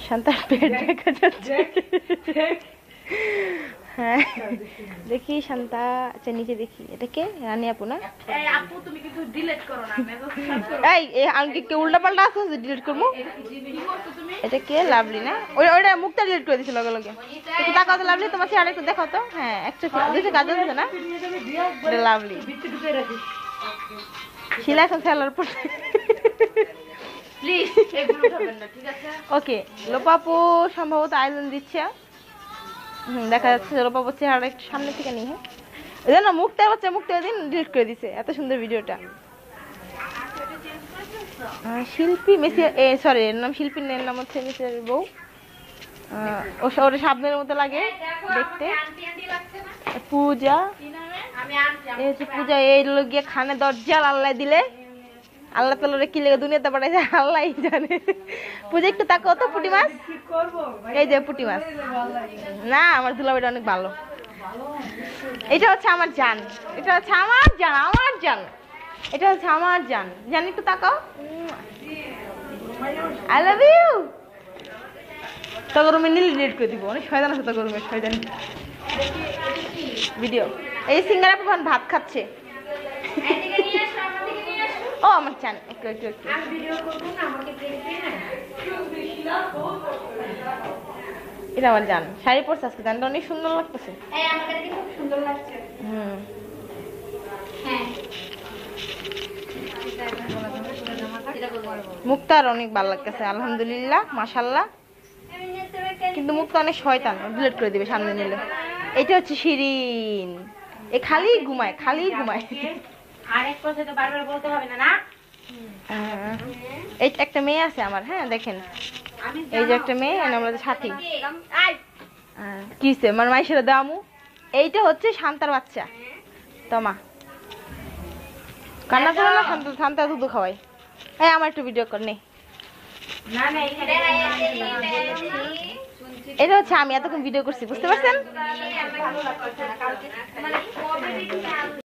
শান্তার পেট দেখা যাচ্ছে। হ্যাঁ দেখি শান্তা, আচ্ছা নিচে দেখি, এটা কে? রানী আপু না? আপু তুমি কিন্তু ডিলিট করো না, এই আমি কি উল্টা পাল্টা আছে ডিলিট করবো? এটা কে? লাভলি না? ওইটা মুখটা ডিলিট করে দিছিল লগে লগে। একটু তাকাও তো লাভলি, তোমার চেহারা একটু দেখাও তো। হ্যাঁ একটা দুইটা কাজ আছে না? এটা লাভলি। শিলা এখন সেলার পর প্লিজ এগুলো উঠাবেন না, ঠিক আছে? ওকে, লোপাপু সম্ভবত আয়োজন দিচ্ছে। দেখা যাচ্ছে লোপাপুর চেহারা একটু সামনে থেকে নিয়ে। হ্যাঁ জানো মুখটা বাচ্চা মুখটা দিন ডিলিট করে দিছে, এত সুন্দর ভিডিওটা। শিল্পী মেসি, সরি এর নাম শিল্পীর নাম হচ্ছে মেসির বউ। ওর সাবনের মতো লাগে দেখতে। পূজা, এই হচ্ছে পূজা। এই গিয়ে খানে দরজাল আল্লাহ দিলে, আল্লাহ তাআলা কি লেগে দুনিয়াতে পাঠাইছে আল্লাহই জানে। পূজা একটু তাকাও তো, পুঁটি মাছ, এই যে পুঁটি মাছ। না আমার দুলাভাইটা অনেক ভালো। এটা হচ্ছে আমার জান, এটা হচ্ছে আমার জান, আমার জান, এটা হচ্ছে আমার জান। জান একটু তাকাও, আই লাভ ইউ। তগরমে নীল ডিলিট করে দিব, অনেক শয়তান আছে তগরমে, শয়তান ভিডিও। এই সিঙ্গারা এখন ভাত খাচ্ছে। ও আমার চান, ওকে ওকে ওকে। এটা আমার জান, শাড়ি পরছে আজকে, জানটা অনেক সুন্দর লাগতেছে। মুক্তার অনেক ভালো লাগতেছে, আলহামদুলিল্লাহ মাশাআল্লাহ। কিন্তু মুক্তা অনেক শয়তান, ডিলিট করে দিবে সামনে নিলে। এটা হচ্ছে শিরিন, এ খালি ঘুমায়, খালি ঘুমায়। আরেক কথা তো বারবার বলতে হবে না না? এই একটা মেয়ে আছে আমার, হ্যাঁ দেখেন এই যে একটা মেয়ে, আমরা সাথী। কিসে আমার মাইশেরা দামু। এইটা হচ্ছে শান্তার বাচ্চা তোমা, কান্না করে না, শান্ত শান্তা দুধ খাওয়াই। এই আমার একটু ভিডিও কর নে। এটা হচ্ছে আমি এতক্ষণ ভিডিও করছি, বুঝতে পারছেন?